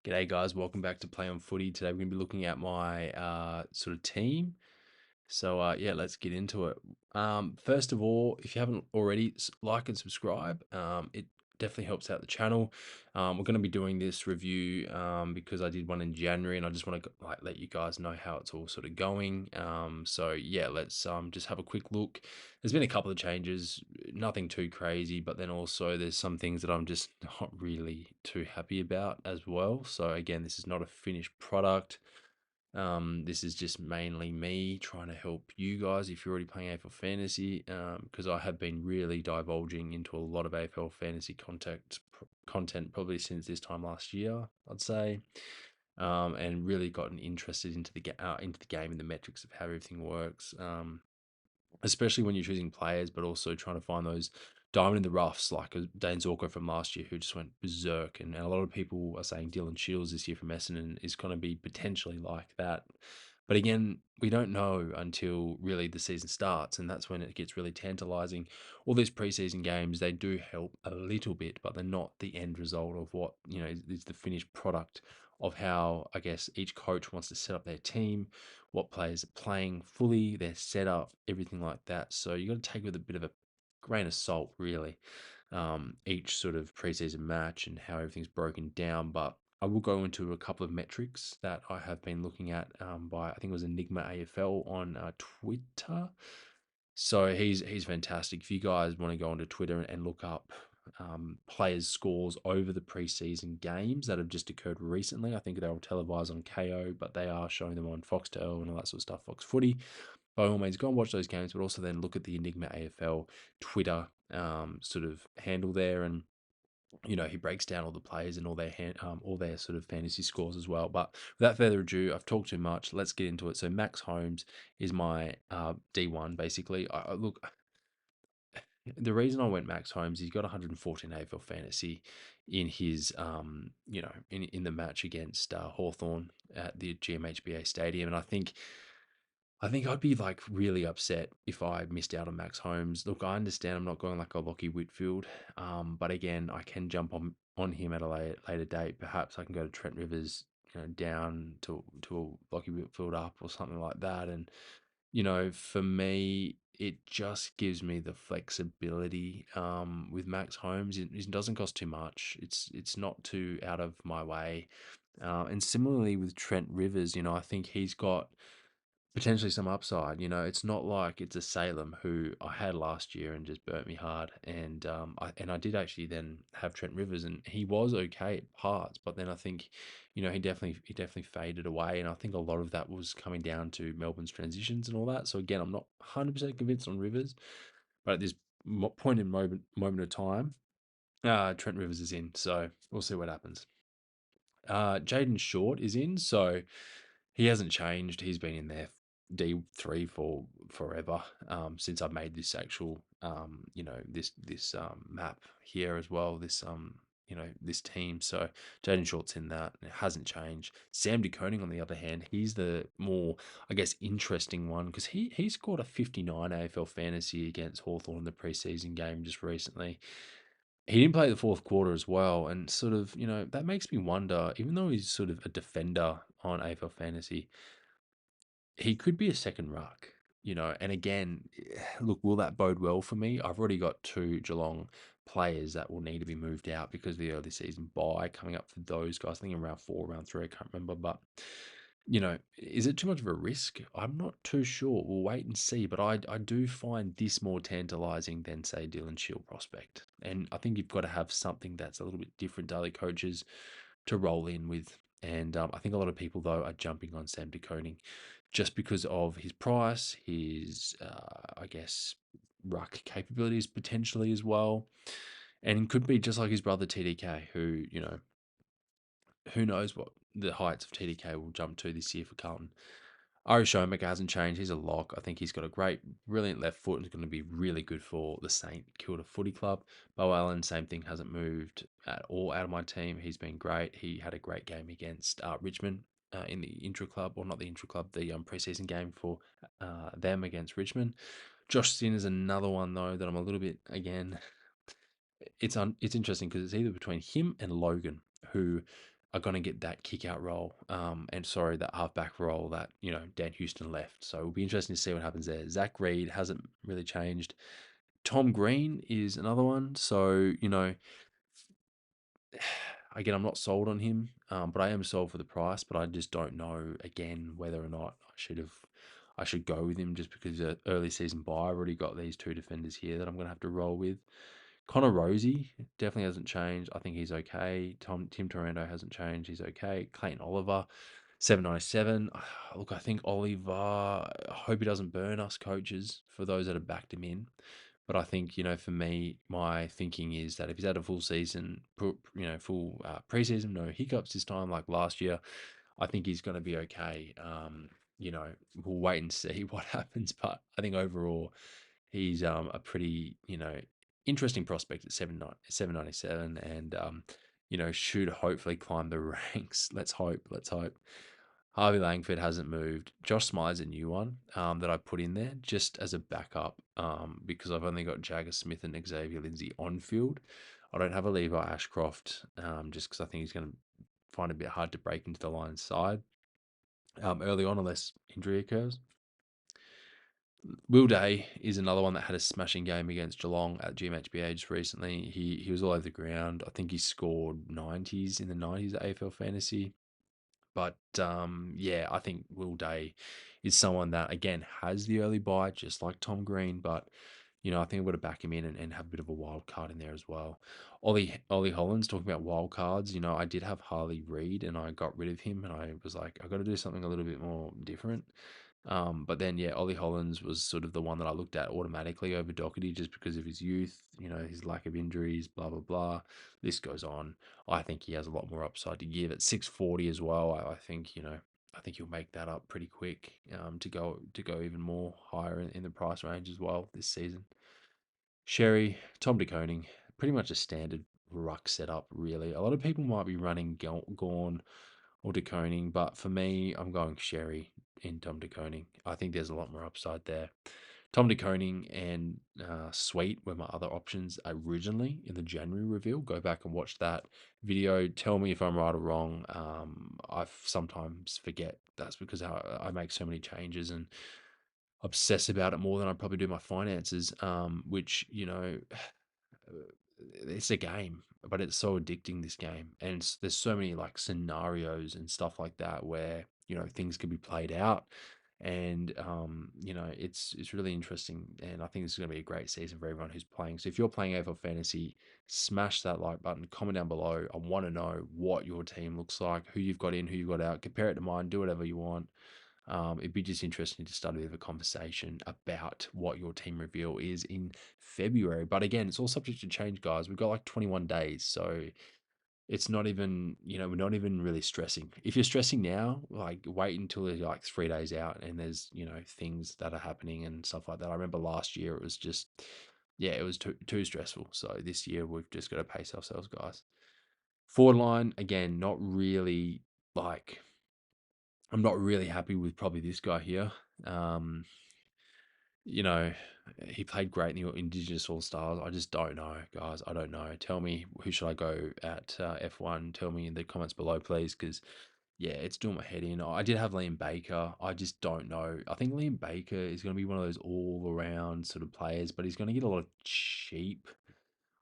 G'day guys, welcome back to Play on Footy. Today we're going to be looking at my sort of team. So yeah, let's get into it. First of all, if you haven't already, like and subscribe. It definitely helps out the channel. We're going to be doing this review because I did one in January, and I just want to let you guys know how it's all sort of going. So yeah, let's just have a quick look. There's been a couple of changes, nothing too crazy, but then also there's some things that I'm just not really too happy about as well. So again, this is not a finished product. This is just mainly me trying to help you guys if you're already playing AFL Fantasy, because I have been really divulging into a lot of AFL Fantasy content probably since this time last year, I'd say, and really gotten interested into the game and the metrics of how everything works. Especially when you're choosing players, but also trying to find those diamond in the roughs, like a Dane Zorko from last year, who just went berserk. And a lot of people are saying Dylan Shields this year from Essendon is going to be potentially like that. But again, we don't know until really the season starts, and that's when it gets really tantalizing. All these preseason games, they do help a little bit, but they're not the end result of what, is the finished product of how, I guess, each coach wants to set up their team, what players are playing fully, their setup, everything like that. So you got to take with a bit of a grain of salt, really, each sort of preseason match and how everything's broken down. But I will go into a couple of metrics that I have been looking at by I think it was Enigma AFL on Twitter. So he's fantastic. If you guys want to go onto Twitter and look up players' scores over the preseason games that have just occurred recently, I think they're all televised on KO, but they are showing them on Foxtel and all that sort of stuff, Fox Footy. By all means, go and watch those games, but also then look at the Enigma AFL Twitter sort of handle there, and he breaks down all the players and all their sort of fantasy scores as well. But without further ado, I've talked too much. Let's get into it. So Max Holmes is my D1 basically. Look, the reason I went Max Holmes, he's got 114 AFL fantasy in his in the match against Hawthorn at the GMHBA Stadium, and I think I'd be like really upset if I missed out on Max Holmes. Look, I understand I'm not going like a Lockie Whitfield, but again, I can jump on him at a later date. Perhaps I can go to Trent Rivers, down to a Lockie Whitfield up or something like that. And for me, it just gives me the flexibility. With Max Holmes, it doesn't cost too much. It's not too out of my way. And similarly with Trent Rivers, I think he's got potentially some upside. It's not like it's a Salem who I had last year and just burnt me hard. And I did actually then have Trent Rivers, and he was okay at parts, but then I think, he definitely faded away. And I think a lot of that was coming down to Melbourne's transitions and all that. So again, I'm not 100% convinced on Rivers, but at this point in moment of time, Trent Rivers is in. So we'll see what happens. Jaden Short is in, so he hasn't changed. He's been in there D3 for forever, since I made this actual this map here as well. This team. So Jaden Short's in that. And it hasn't changed. Sam DeConing, on the other hand, he's the more, I guess, interesting one because he scored a 59 AFL fantasy against Hawthorn in the preseason game just recently. He didn't play the fourth quarter as well, and sort of, that makes me wonder, even though he's sort of a defender on AFL Fantasy, he could be a second ruck. And again, look, will that bode well for me? I've already got two Geelong players that will need to be moved out because of the early season bye coming up for those guys. I think in round 4, round 3, I can't remember, but is it too much of a risk? I'm not too sure. We'll wait and see. But I do find this more tantalizing than, say, Dylan Shield prospect. And I think you've got to have something that's a little bit different to other coaches to roll in with. And I think a lot of people, though, are jumping on Sam DeConing just because of his price, his, I guess, ruck capabilities potentially as well. And could be just like his brother TDK, who knows what the heights of TDK will jump to this year for Carlton. Ari Shomaker hasn't changed. He's a lock. I think he's got a great, brilliant left foot and is going to be really good for the St Kilda Footy Club. Bo Allen, same thing, hasn't moved at all out of my team. He's been great. He had a great game against Richmond in the intra club, or not the intra club, the preseason game for them against Richmond. Josh Sin is another one though that I'm a little bit, again. It's interesting because it's either between him and Logan, who are going to get that kick out role. And sorry, that halfback role that, Dan Houston left. So it'll be interesting to see what happens there. Zach Reed hasn't really changed. Tom Green is another one. So, again, I'm not sold on him, but I am sold for the price. But I just don't know again whether or not I should go with him just because early season buy. I've already got these two defenders here that I'm going to have to roll with. Connor Rosie definitely hasn't changed. I think he's okay. Tim Torrendo hasn't changed. He's okay. Clayton Oliver, 797. Look, I think Oliver, I hope he doesn't burn us coaches for those that have backed him in. But I think, for me, my thinking is that if he's had a full season, full preseason, no hiccups this time like last year, I think he's going to be okay. We'll wait and see what happens. But I think overall, he's a pretty, interesting prospect at 797 and, should hopefully climb the ranks. Let's hope. Let's hope. Harvey Langford hasn't moved. Josh Smythe's a new one that I put in there just as a backup because I've only got Jagger Smith and Xavier Lindsay on field. I don't have a Levi Ashcroft just because I think he's going to find it a bit hard to break into the Lions side early on unless injury occurs. Will Day is another one that had a smashing game against Geelong at GMHBA just recently. He was all over the ground. I think he scored 90s in the 90s at AFL Fantasy. But yeah, I think Will Day is someone that again has the early bite, just like Tom Green. But I think I'm going to back him in and have a bit of a wild card in there as well. Ollie Holland's talking about wild cards. I did have Harley Reid and I got rid of him, and I was like, I got to do something a little bit more different. But then, yeah, Ollie Hollands was sort of the one that I looked at automatically over Doherty just because of his youth, his lack of injuries, blah, blah, blah. This goes on. I think he has a lot more upside to give at 640 as well. I think, I think he'll make that up pretty quick to go even more higher in the price range as well this season. Sherry, Tom DeConing, pretty much a standard ruck setup, really. A lot of people might be running Gorn or DeConing, but for me, I'm going Sherry in Tom DeConing. I think there's a lot more upside there. Tom DeConing and Sweet were my other options originally in the January reveal. Go back and watch that video. Tell me if I'm right or wrong. I sometimes forget. That's because I make so many changes and obsess about it more than I probably do my finances, which, it's a game, but it's so addicting, this game. And there's so many like scenarios and stuff like that where, things can be played out. And, it's really interesting. And I think this is going to be a great season for everyone who's playing. So if you're playing AFL Fantasy, smash that like button, comment down below. I want to know what your team looks like, who you've got in, who you've got out. Compare it to mine, do whatever you want. It'd be just interesting to start a bit of a conversation about what your team reveal is in February. But again, it's all subject to change, guys. We've got like 21 days. So it's not even, we're not even really stressing. If you're stressing now, like wait until you're like 3 days out and there's, things that are happening and stuff like that. I remember last year it was just, yeah, it was too stressful. So this year we've just got to pace ourselves, guys. Forward line, again, not really like I'm not really happy with probably this guy here. Um, you know, he played great in the Indigenous All Stars. I just don't know, guys. I don't know. Tell me who should I go at F1? Tell me in the comments below, please, because yeah, it's doing my head in. I did have Liam Baker. I just don't know. I think Liam Baker is going to be one of those all-around sort of players, but he's going to get a lot of cheap,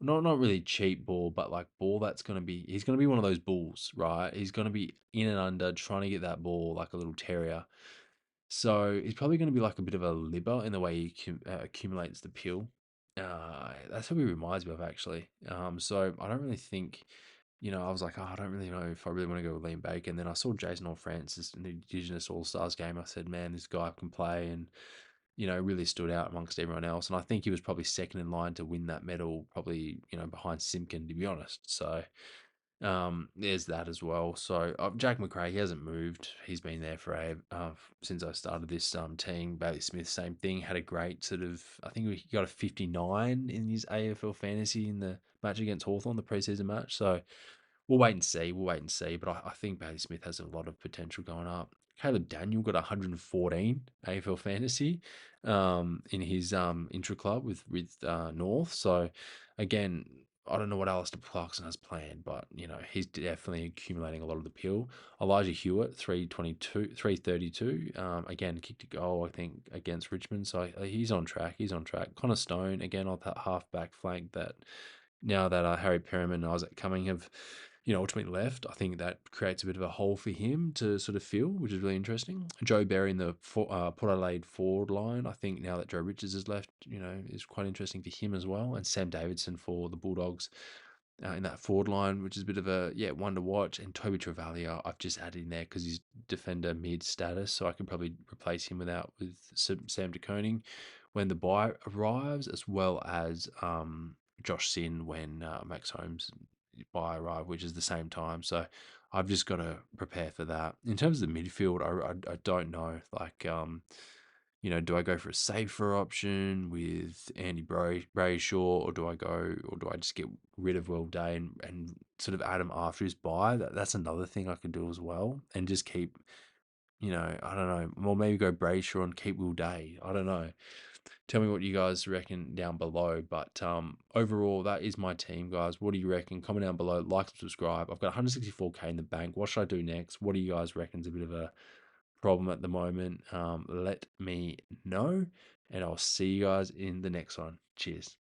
not really cheap ball, but like ball that's going to be. He's going to be one of those bulls, right? He's going to be in and under trying to get that ball like a little terrier. So he's probably going to be like a bit of a libber in the way he accumulates the pill. That's what he reminds me of, actually. So I don't really think, I was like, oh, I don't really know if I really want to go with Liam Baker. And then I saw Jason All-Francis in the Indigenous All-Stars game. I said, man, this guy can play and, really stood out amongst everyone else. And I think he was probably second in line to win that medal, probably, behind Simpkin, to be honest. So there's that as well. So Jack McRae, he hasn't moved. He's been there for since I started this team. Bailey Smith, same thing. Had a great sort of. I think he got a 59 in his AFL fantasy in the match against Hawthorn, the preseason match. So we'll wait and see. We'll wait and see. But I think Bailey Smith has a lot of potential going up. Caleb Daniel got 114 AFL fantasy in his intra club with North. So again, I don't know what Alistair Clarkson has planned, but he's definitely accumulating a lot of the pill. Elijah Hewitt, 322, 332. Again, kicked a goal, I think, against Richmond. So he's on track. He's on track. Connor Stone, again, on that half back flank that now that Harry Perriman and Isaac Cumming have, ultimately left, I think that creates a bit of a hole for him to sort of fill, which is really interesting. Joe Berry in the Port Adelaide forward line, I think now that Joe Richards has left, is quite interesting for him as well. And Sam Davidson for the Bulldogs in that forward line, which is a bit of a one to watch. And Toby Travalia, I've just added in there because he's defender mid status, so I can probably replace him with Sam De Koning when the buy arrives, as well as Josh Sin when Max Holmes buy arrive, which is the same time. So I've just got to prepare for that. In terms of the midfield, I don't know. Like, do I go for a safer option with Andy Brayshaw, or do I just get rid of Will Day and sort of add him after his buy? That's another thing I could do as well, and just keep, I don't know, well, maybe go Brayshaw and keep Will Day. I don't know. Tell me what you guys reckon down below. But overall, that is my team, guys. What do you reckon? Comment down below, like and subscribe. I've got 164K in the bank. What should I do next? What do you guys reckon is a bit of a problem at the moment? Let me know, and I'll see you guys in the next one. Cheers.